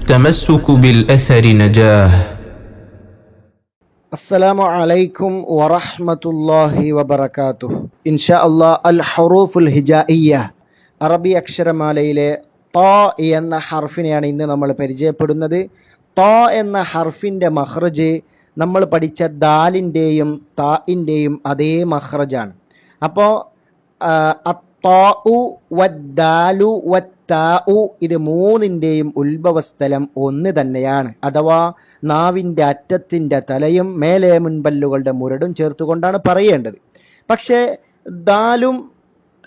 التمسك بالأثر نجاه. السلام عليكم ورحمة الله وبركاته. إن شاء الله الحروف الهجائية അറബി അക്ഷരമാലയിലെ ത എന്ന ഹർഫിനെയാണ് ഇന്ന് നമ്മൾ പരിചയപ്പെടുന്നത്. ത എന്ന ഹർഫിൻ്റെ മഖ്റജ് നമ്മൾ പഠിച്ച ദാലിൻ്റെയും താഇൻ്റെയും അതേ മഖ്റജാണ്. അപ്പോൾ അത്താഉ വദ്ദാലു വത്താഉ ഇത് മൂന്നിൻ്റെയും ഉത്ഭവസ്ഥലം ഒന്ന് തന്നെയാണ്. അഥവാ നാവിൻ്റെ അറ്റത്തിൻ്റെ തലയും മേലെ മുൻപല്ലുകളുടെ മുരടും ചേർത്തുകൊണ്ടാണ് പറയേണ്ടത്. പക്ഷേ ദാലും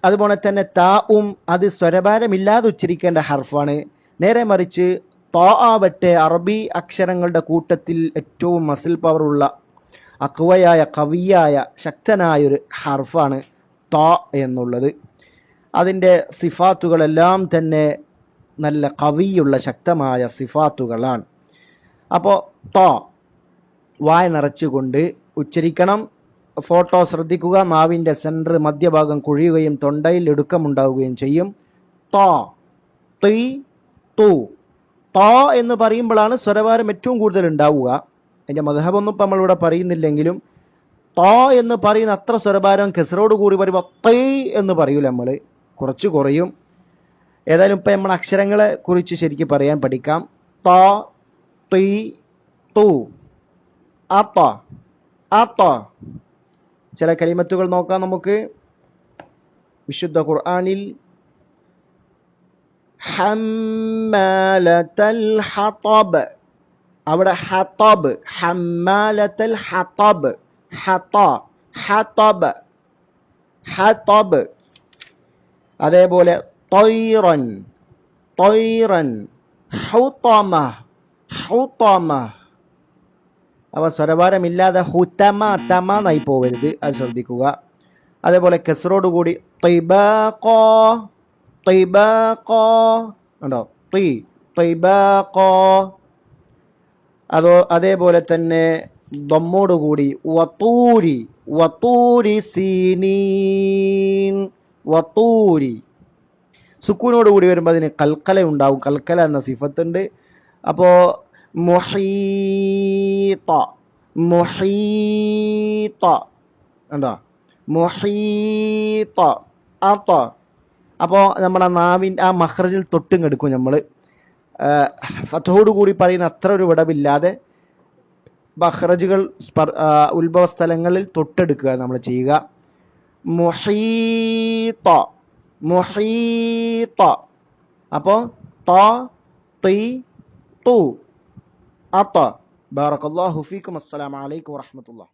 അതുപോലെ തന്നെ താവും അത് സ്വരഭാരമില്ലാതെ ഉച്ചരിക്കേണ്ട ഹർഫാണ്. നേരെ മറിച്ച് ത ആവട്ടെ അറബി അക്ഷരങ്ങളുടെ കൂട്ടത്തിൽ ഏറ്റവും മസിൽ പവറുള്ള അക്വയായ കവിയായ ശക്തനായൊരു ഹർഫാണ് ത എന്നുള്ളത്. അതിൻ്റെ സിഫാത്തുകളെല്ലാം തന്നെ നല്ല കവിയുള്ള ശക്തമായ സിഫാത്തുകളാണ്. അപ്പോൾ ത വായ നിറച്ചുകൊണ്ട് ഉച്ചരിക്കണം. ഫോട്ടോ ശ്രദ്ധിക്കുക. നാവിൻ്റെ സെൻറ്റർ മധ്യഭാഗം കുഴിയുകയും തൊണ്ടയിൽ ഇടുക്കമുണ്ടാവുകയും ചെയ്യും. ത തി തു ത എന്ന് പറയുമ്പോഴാണ് സ്വരഭാരം ഏറ്റവും കൂടുതൽ ഉണ്ടാവുക. അതിൻ്റെ മദ്ഹബൊന്നും ഇപ്പം നമ്മളിവിടെ പറയുന്നില്ലെങ്കിലും ത എന്ന് പറയുന്ന അത്ര സ്വരഭാരം കെസറോട് കൂടി പറയുമ്പോൾ തൈ എന്ന് പറയൂല, നമ്മൾ കുറച്ച് കുറയും. ഏതായാലും ഇപ്പം നമ്മൾ അക്ഷരങ്ങളെ കുറിച്ച് ശരിക്കും പറയാൻ പഠിക്കാം. ത തി തു അത്ത അത്ത. ചില കലിമത്തുകൾ നോക്കാം നമുക്ക്. വിശുദ്ധ ഖുർആനിൽ ഹമ്മാലത്തൽ ഹതബ്, അവിടെ ഹതബ് ഹമ്മാലത്തൽ ഹതബ് ഹത ഹതബ് ഹതബ്. അതേപോലെ ത്വയ്റൻ ത്വയ്റൻ ഹുതമ ഹുതമ. അവ സ്വരഭാരമില്ലാതെ ഹുതമ തമ എന്നായി പോവരുത്, അത് ശ്രദ്ധിക്കുക. അതേപോലെ കെസറോടുകൂടി ത്വയ്ബാഖോ ത്വയ്ബാഖോ ഉണ്ടോ, ത്വി ത്വയ്ബാഖോ. അതേപോലെ തന്നെ ദമ്മോടുകൂടി വതൂരി വതൂരി സീനീൻ വതൂരി. സുക്കൂനോടുകൂടി വരുമ്പോൾ അതിന് കൽക്കല ഉണ്ടാവും. കൽക്കല എന്ന സിഫത്തുണ്ട്. അപ്പോൾ മുഹീത മുഹീത എന്താ മുഹീത അത. അപ്പോൾ നമ്മുടെ നാവിൻ്റെ ആ മഖ്റജിൽ തൊട്ടും എടുക്കും നമ്മൾ. ഫതഹോട് കൂടി പറയുന്ന അത്ര ഒരു വിടവില്ലാതെ മഖ്റജുകൾ ഉത്ഭവ സ്ഥലങ്ങളിൽ തൊട്ടെടുക്കുക നമ്മൾ ചെയ്യുക. മുഹീത മുഹീത. അപ്പോൾ ത തി തു അത. ബാറകല്ലാഹു ഫീക്കും. അസ്സലാമു അലൈക്കും വറഹ്മത്തുള്ളാഹി.